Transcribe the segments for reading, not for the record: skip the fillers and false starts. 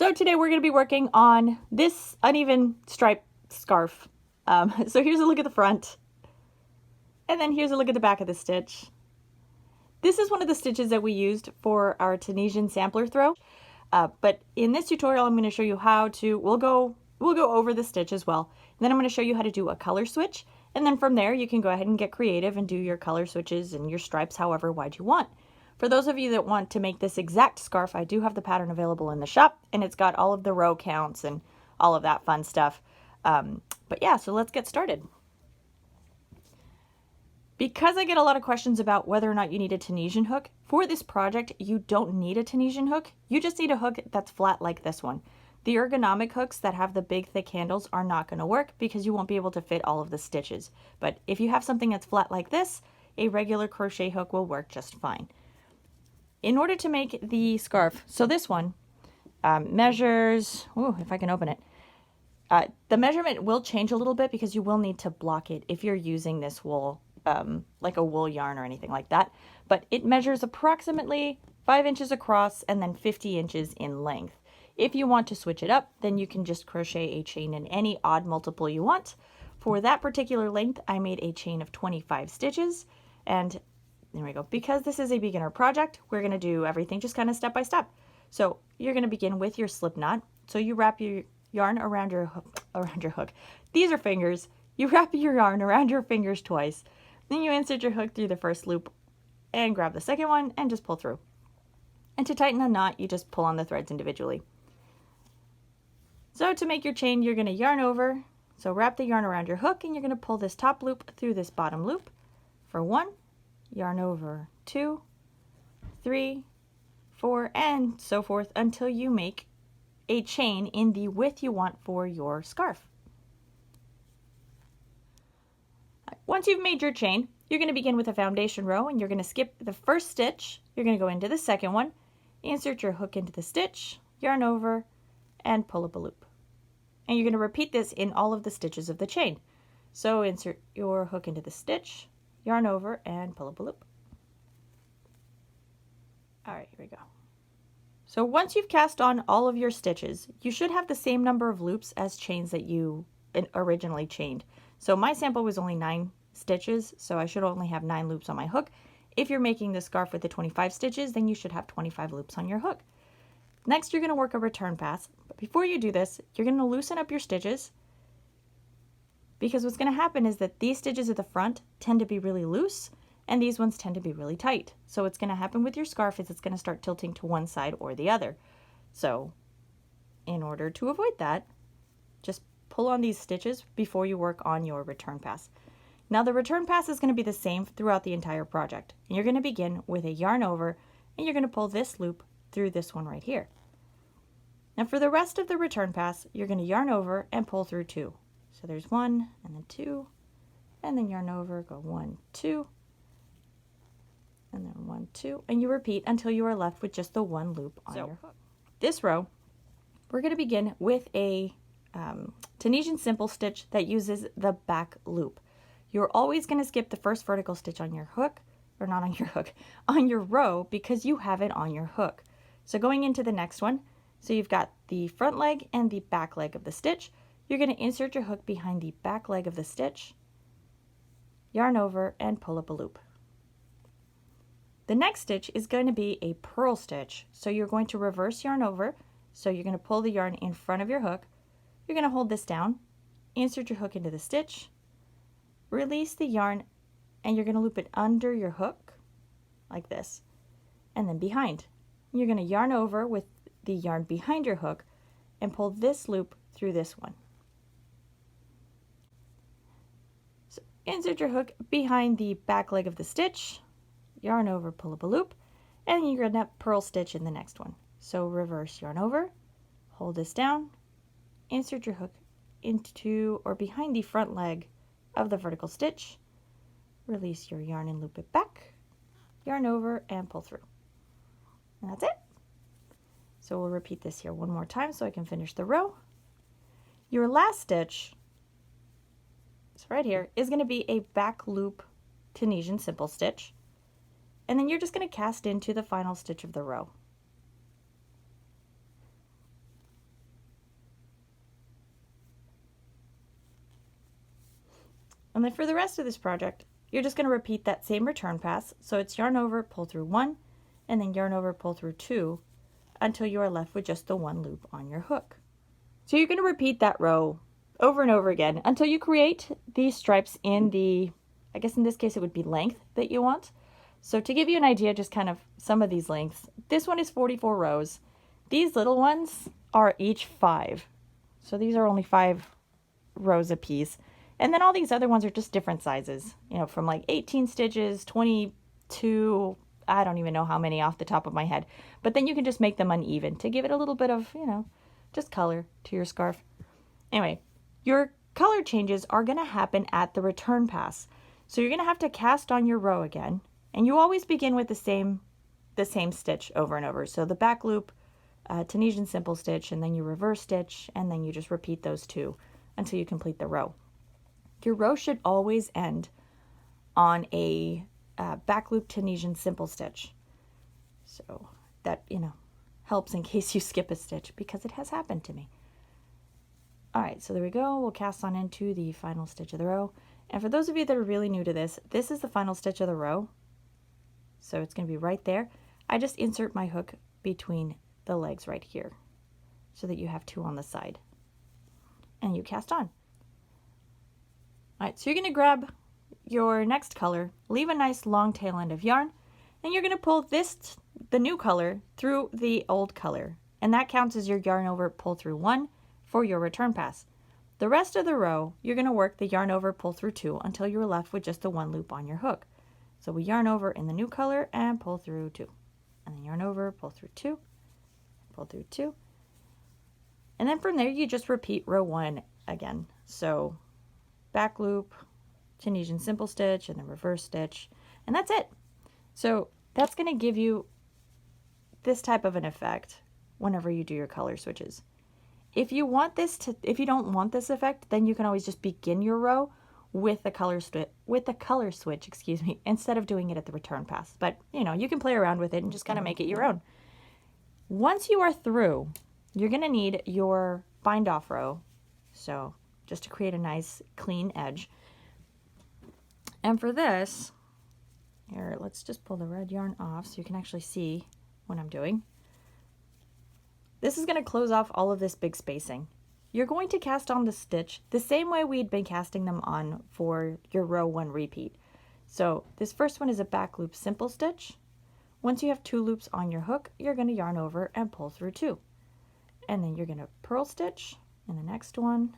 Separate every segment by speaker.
Speaker 1: So today we're going to be working on this uneven stripe scarf. So here's a look at the front, and then here's a look at the back of the stitch. This is one of the stitches that we used for our Tunisian sampler throw, but in this tutorial I'm going to show you how to, we'll go over the stitch as well, and then I'm going to show you how to do a color switch, and then from there you can go ahead and get creative and do your color switches and your stripes however wide you want. For those of you that want to make this exact scarf, I do have the pattern available in the shop, and it's got all of the row counts and all of that fun stuff. But yeah, so let's get started. Because I get a lot of questions about whether or not you need a Tunisian hook, for this project you don't need a Tunisian hook. You just need a hook that's flat like this one. The ergonomic hooks that have the big thick handles are not going to work because you won't be able to fit all of the stitches. But if you have something that's flat like this, a regular crochet hook will work just fine. In order to make the scarf, so this one measures, if I can open it, the measurement will change a little bit because you will need to block it if you're using this wool, like a wool yarn or anything like that. But it measures approximately 5 inches across and then 50 inches in length. If you want to switch it up, then you can just crochet a chain in any odd multiple you want. For that particular length, I made a chain of 25 stitches, and there we go. Because this is a beginner project, we're going to do everything just kind of step by step. So you're going to begin with your slip knot. So you wrap your yarn around your hook. These are fingers. You wrap your yarn around your fingers twice. Then you insert your hook through the first loop and grab the second one and just pull through. And to tighten a knot, you just pull on the threads individually. So to make your chain, you're going to yarn over. So wrap the yarn around your hook and you're going to pull this top loop through this bottom loop for 1, yarn over 2, 3, 4, and so forth until you make a chain in the width you want for your scarf. Once you've made your chain, you're going to begin with a foundation row and you're going to skip the first stitch. You're going to go into the second one, insert your hook into the stitch, yarn over, and pull up a loop. And you're going to repeat this in all of the stitches of the chain. So insert your hook into the stitch, yarn over, and pull up a loop. All right, here we go. So once you've cast on all of your stitches, you should have the same number of loops as chains that you originally chained. So my sample was only 9 stitches, so I should only have 9 loops on my hook. If you're making the scarf with the 25 stitches, then you should have 25 loops on your hook. Next, you're going to work a return pass. But before you do this, you're going to loosen up your stitches, because what's going to happen is that these stitches at the front tend to be really loose and these ones tend to be really tight. So what's going to happen with your scarf is it's going to start tilting to one side or the other. So in order to avoid that, just pull on these stitches before you work on your return pass. Now the return pass is going to be the same throughout the entire project. And you're going to begin with a yarn over and you're going to pull this loop through this one right here. Now for the rest of the return pass, you're going to yarn over and pull through 2. So there's 1 and then 2, and then yarn over, go 1, 2, and then 1, 2, and you repeat until you are left with just the one loop on your hook. This row, we're going to begin with a Tunisian simple stitch that uses the back loop. You're always going to skip the first vertical stitch on your hook, or not on your hook, on your row, because you have it on your hook. So going into the next one, so you've got the front leg and the back leg of the stitch. You're going to insert your hook behind the back leg of the stitch, yarn over, and pull up a loop. The next stitch is going to be a purl stitch. So you're going to reverse yarn over. So you're going to pull the yarn in front of your hook. You're going to hold this down, insert your hook into the stitch, release the yarn, and you're going to loop it under your hook like this, and then behind. You're going to yarn over with the yarn behind your hook and pull this loop through this one. So insert your hook behind the back leg of the stitch, yarn over, pull up a loop, and you're going to purl stitch in the next one. So reverse yarn over, hold this down, insert your hook into or behind the front leg of the vertical stitch, release your yarn and loop it back, yarn over, and pull through. And that's it. So we'll repeat this here one more time so I can finish the row. Your last stitch, so right here, is going to be a back loop Tunisian simple stitch. And then you're just going to cast into the final stitch of the row. And then for the rest of this project, you're just going to repeat that same return pass. So it's yarn over, pull through 1, and then yarn over, pull through 2, until you are left with just the 1 loop on your hook. So you're going to repeat that row over and over again until you create these stripes in the, I guess in this case it would be length that you want. So to give you an idea, just kind of some of these lengths, this one is 44 rows. These little ones are each 5. So these are only 5 rows a piece. And then all these other ones are just different sizes, you know, from like 18 stitches, 22, I don't even know how many off the top of my head. But then you can just make them uneven to give it a little bit of, you know, just color to your scarf. Anyway, your color changes are going to happen at the return pass. So you're going to have to cast on your row again, and you always begin with the same stitch over and over. So the back loop, Tunisian simple stitch, and then you reverse stitch, and then you just repeat those 2 until you complete the row. Your row should always end on a back loop Tunisian simple stitch. So that, you know, helps in case you skip a stitch, because it has happened to me. All right, so there we go. We'll cast on into the final stitch of the row. And for those of you that are really new to this is the final stitch of the row. So it's going to be right there. I just insert my hook between the legs right here so that you have 2 on the side. And you cast on. All right, so you're going to grab your next color, leave a nice long tail end of yarn, and you're going to pull the new color through the old color. And that counts as your yarn over, pull through 1 for your return pass. The rest of the row, you're going to work the yarn over, pull through 2 until you're left with just the 1 loop on your hook. So we yarn over in the new color and pull through 2. And then yarn over, pull through 2, pull through 2. And then from there, you just repeat row 1 again. So back loop, Tunisian simple stitch, and then reverse stitch, and that's it. So that's going to give you this type of an effect whenever you do your color switches. If you don't want this effect, then you can always just begin your row with the color switch, excuse me, instead of doing it at the return pass. But you know, you can play around with it and just kind of make it your own. Once you are through, you're going to need your bind off row. So just to create a nice clean edge. And for this, here, let's just pull the red yarn off so you can actually see what I'm doing. This is going to close off all of this big spacing. You're going to cast on the stitch the same way we'd been casting them on for your row 1 repeat. So this first one is a back loop simple stitch. Once you have 2 loops on your hook, you're going to yarn over and pull through 2. And then you're going to purl stitch in the next one.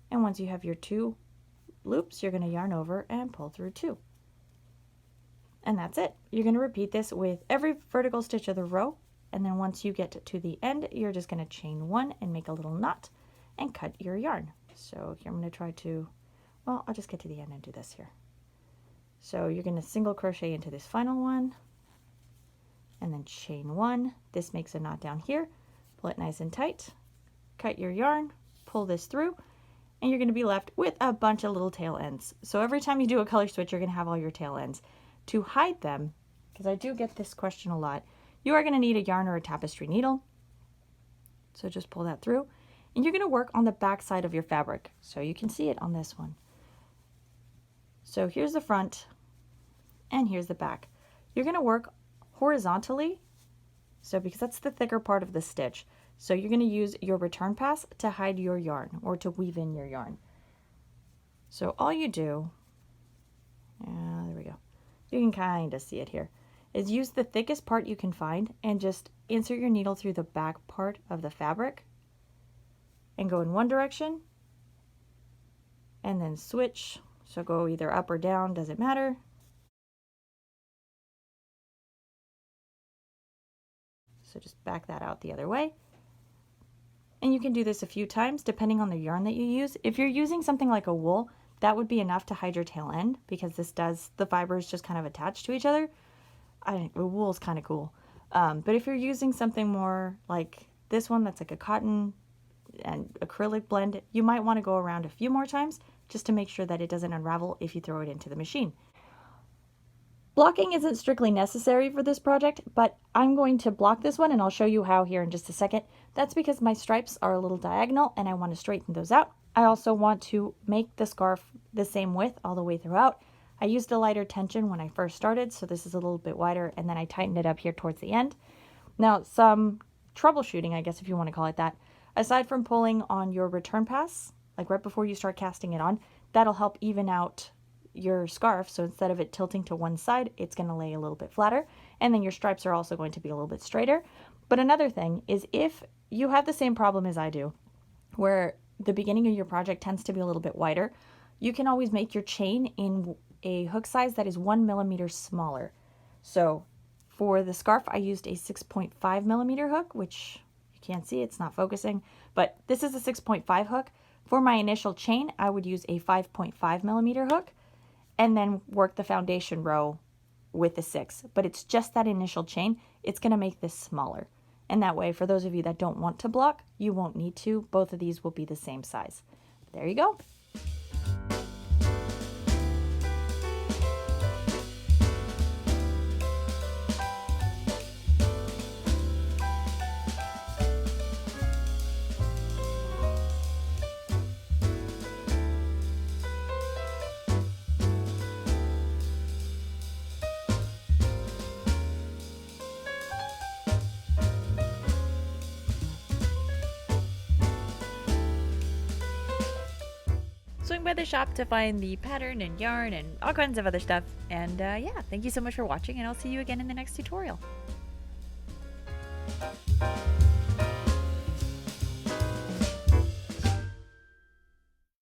Speaker 1: And once you have your 2 loops, you're going to yarn over and pull through 2. And that's it. You're going to repeat this with every vertical stitch of the row. And then once you get to the end, you're just going to chain 1 and make a little knot and cut your yarn. So here I'm going to try to, well, I'll just get to the end and do this here. So you're going to single crochet into this final one and then chain 1. This makes a knot down here. Pull it nice and tight, cut your yarn, pull this through, and you're going to be left with a bunch of little tail ends. So every time you do a color switch, you're going to have all your tail ends. To hide them, because I do get this question a lot, you are going to need a yarn or a tapestry needle. So just pull that through, and you're going to work on the back side of your fabric. So you can see it on this one. So here's the front, and here's the back. You're going to work horizontally, so because that's the thicker part of the stitch. So you're going to use your return pass to hide your yarn or to weave in your yarn. So all you do, there we go. You can kind of see it here, is use the thickest part you can find and just insert your needle through the back part of the fabric and go in one direction and then switch. So go either up or down, doesn't matter. So just back that out the other way. And you can do this a few times depending on the yarn that you use. If you're using something like a wool, that would be enough to hide your tail end because the fibers just kind of attach to each other. I think the wool is kind of cool. But if you're using something more like this one that's like a cotton and acrylic blend, you might want to go around a few more times just to make sure that it doesn't unravel if you throw it into the machine. Blocking isn't strictly necessary for this project, but I'm going to block this one and I'll show you how here in just a second. That's because my stripes are a little diagonal and I want to straighten those out. I also want to make the scarf the same width all the way throughout. I used a lighter tension when I first started, so this is a little bit wider, and then I tightened it up here towards the end. Now, some troubleshooting, I guess if you want to call it that, aside from pulling on your return pass, like right before you start casting it on, that'll help even out your scarf. So instead of it tilting to one side, it's going to lay a little bit flatter, and then your stripes are also going to be a little bit straighter. But another thing is, if you have the same problem as I do, where the beginning of your project tends to be a little bit wider, you can always make your chain in a hook size that is 1 millimeter smaller. So for the scarf, I used a 6.5 millimeter hook, which you can't see, it's not focusing, but this is a 6.5 hook. For my initial chain, I would use a 5.5 millimeter hook and then work the foundation row with the 6. But it's just that initial chain. It's going to make this smaller. And that way, for those of you that don't want to block, you won't need to. Both of these will be the same size. There you go. Swing by the shop to find the pattern and yarn and all kinds of other stuff. And yeah, thank you so much for watching, and I'll see you again in the next tutorial.